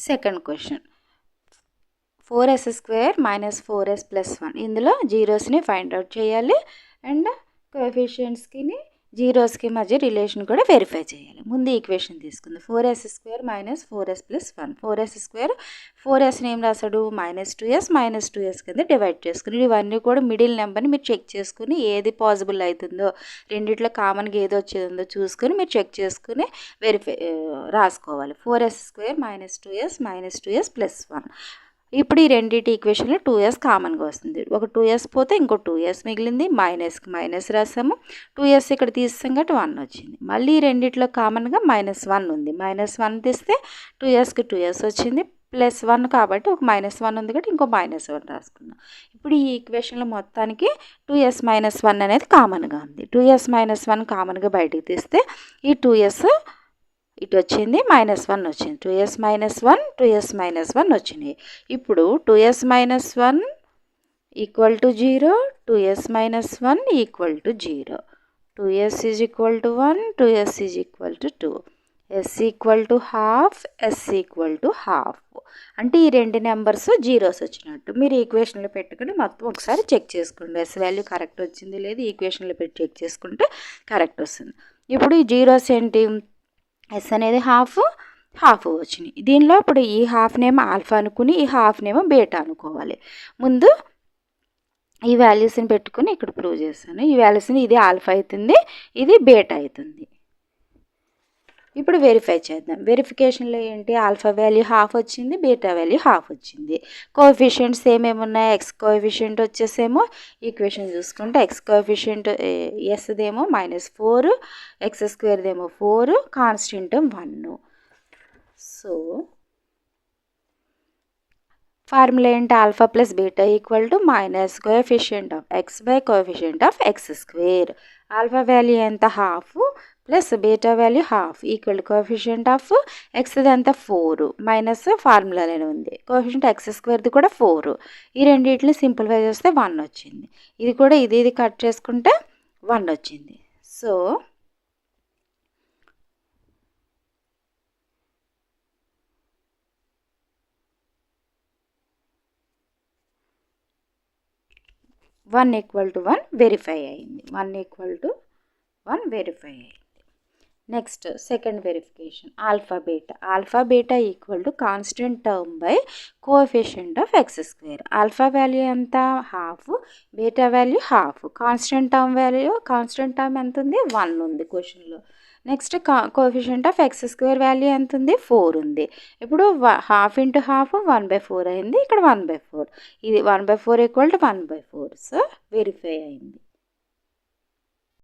Second question 4s² - 4s + 1 ఇందులో జీరోస్ని find out చేయాలి and కోఎఫిషియంట్స్కి జీరోస్కి మధ్య రిలేషన్ కూడా వెరిఫై చేయాలి. ముందు ఈక్వేషన్ తీసుకుంది 4s² - 4s + 1. 4s², 4sని ఏం రాశాడు -2s కింద డివైడ్ చేసుకుని ఇవన్నీ కూడా మిడిల్ నెంబర్ని మీరు చెక్ చేసుకుని ఏది పాసిబుల్ అవుతుందో రెండిట్లో కామన్గా ఏదో వచ్చేదో చూసుకొని మీరు చెక్ చేసుకుని రాసుకోవాలి. 4s² - 2s + 1. ఇప్పుడు ఈ రెండింటి ఈక్వేషన్లో 2s కామన్గా వస్తుంది. ఒక 2s పోతే ఇంకో 2s మిగిలింది, మైనస్కి మైనస్ రాసాము, 2s ఇక్కడ తీస్తాం కాబట్టి 1 వచ్చింది. మళ్ళీ రెండిట్లో కామన్గా -1 ఉంది, -1 తీస్తే 2sకి 2s వచ్చింది, +1 కాబట్టి ఒక -1 ఉంది కాబట్టి ఇంకో -1 రాసుకున్నాం. ఇప్పుడు ఈ ఈక్వేషన్లో మొత్తానికి 2s - 1 అనేది కామన్గా ఉంది. 2s - 1 కామన్గా బయటికి తీస్తే ఈ 2s ఇటు వచ్చింది, -1 వచ్చింది, 2s - 1 2s - 1 వచ్చినాయి. ఇప్పుడు 2s - 1 = 0, 2s - 1 = 0, 2s = 1, 2s = 2, s = ½ s = ½ అంటే ఈ రెండు నెంబర్స్ జీరోస్ వచ్చినట్టు. మీరు ఈక్వేషన్లో పెట్టుకుని మొత్తం ఒకసారి చెక్ చేసుకోండి. ఎస్ వాల్యూ కరెక్ట్ వచ్చింది లేదు, ఈక్వేషన్లో పెట్టి చెక్ చేసుకుంటే కరెక్ట్ వస్తుంది. ఇప్పుడు ఈ జీరోస్ ఏంటి, ఎస్ అనేది హాఫ్ వచ్చినాయి. దీనిలో ఇప్పుడు ఈ హాఫ్నేమో ఆల్ఫా అనుకుని ఈ హాఫ్నేమో బీటా అనుకోవాలి. ముందు ఈ వాల్యూస్ని పెట్టుకుని ఇక్కడ ప్రూవ్ చేస్తాను. ఈ వాల్యూస్ని ఇది ఆల్ఫా అవుతుంది, ఇది బీటా అవుతుంది. ఇప్పుడు వెరిఫై చేద్దాం. వెరిఫికేషన్లో ఏంటి, ఆల్ఫా వాల్యూ ½ వచ్చింది, బీటా వాల్యూ ½ వచ్చింది. కోఎఫిషియంట్స్ ఏమేమి ఉన్నాయి, ఎక్స్ కోఎఫిషియంట్ వచ్చేసేమో ఈక్వేషన్ చూసుకుంటే ఎక్స్ కోఎఫిషియంట్ ఎస్దేమో -4, x² 4, కాన్స్టెంట్ 1. సో ఫార్ములా ఏంటి, alpha plus beta = coefficient of x by coefficient of x². Alpha value ఎంత ½ plus beta value ½ equal coefficient of ఎక్స్ది ఎంత 4 మైనస్ ఫార్ములాలోనే ఉంది, కోఎఫిషియంట్ x² కూడా 4. ఈ రెండింటిని సింప్లిఫై చేస్తే 1 వచ్చింది. ఇది కూడా ఇది కట్ చేసుకుంటే 1 వచ్చింది. సో 1 = 1 వెరిఫై అయింది. 1 = 1 వెరిఫై అయింది. Next second verification alpha beta = constant term by coefficient of x². Alpha value ఎంత ½ బీటా వాల్యూ ½ కాన్స్టెంట్ టర్మ్ ఎంత ఉంది 1 ఉంది క్వశ్చన్లో. Next coefficient of x² value ఎంత ఉంది 4 ఉంది. ఇప్పుడు ½ × ½ 1/4 అయింది, ఇక్కడ 1/4, ఇది 1/4 = 1/4. సో వెరిఫై అయింది.